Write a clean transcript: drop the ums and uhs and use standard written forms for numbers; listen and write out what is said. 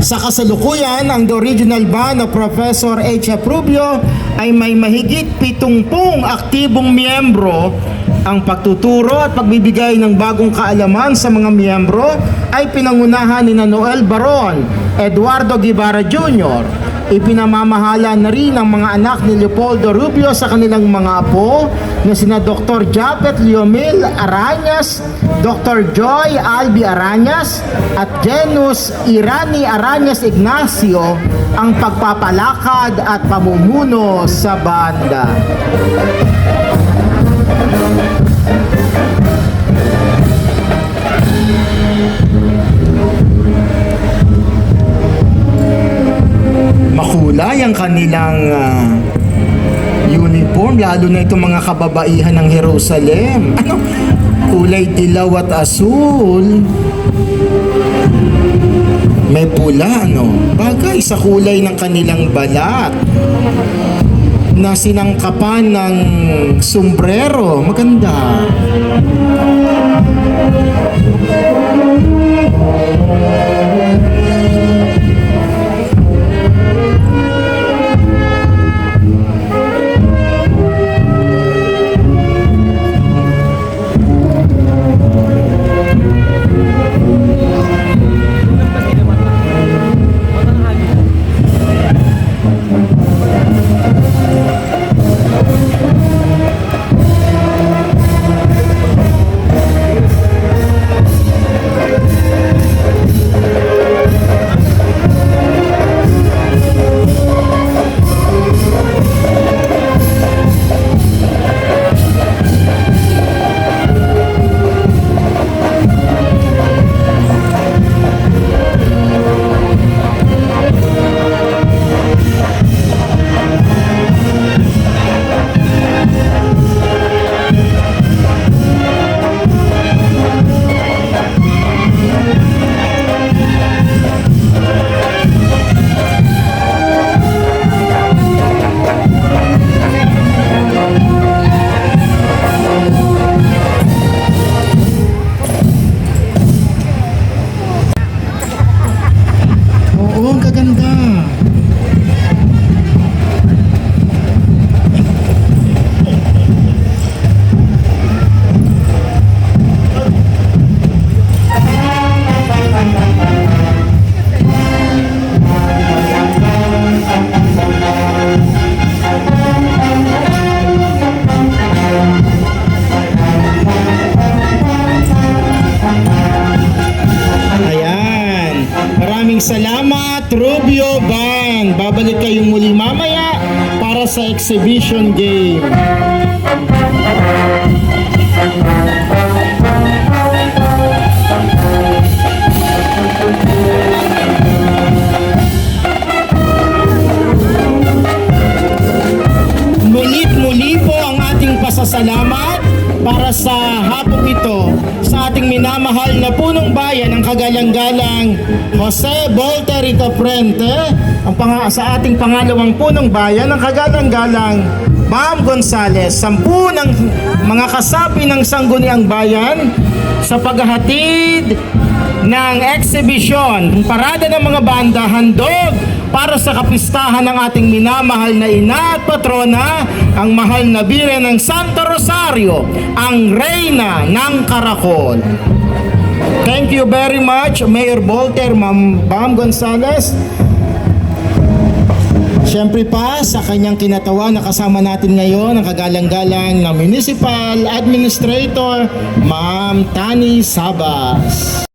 Sa kasalukuyan, ang The Original Band of Professor H.F. Rubio ay may mahigit 70 aktibong miyembro. Ang pagtuturo at pagbibigay ng bagong kaalaman sa mga miyembro ay pinangunahan ni Noel Baron, Eduardo Guevara Jr. Ipinamamahala na rin ang mga anak ni Leopoldo Rubio sa kanilang mga apo na sina Dr. Japet Leomil Arañas, Dr. Joy Albi Arañas at Genus Irani Arañas Ignacio ang pagpapalakad at pamumuno sa banda. Makulay ang kanilang uniform, lalo na itong mga kababaihan ng Jerusalem. Kulay dilaw at asul. May pula, bagay sa kulay ng kanilang balat na sinangkapan ng sombrero. Maganda. Salamat, Rubio Band. Babalik kayong muli mamaya para sa exhibition game. Mulit-muli po ang ating pasasalamat para sa hapong ito sa ating minamahal na punong bayan ng kagalang-galang Jose Volter Frente, sa ating pangalawang punong bayan ng kagalang-galang Bam Gonzales, 10 ng mga kasapi ng Sangguniang Bayan sa paghahatid ng exhibition, parada ng mga banda, handog para sa kapistahan ng ating minamahal na ina at patrona, ang mahal na Birhen ng Santa Rosario, ang Reyna ng Caracol. Thank you very much, Mayor Volter, Ma'am Bam Gonzales. Siyempre pa sa kanyang kinatawan na kasama natin ngayon ang kagalang-galang na Municipal Administrator, Ma'am Tani Sabas.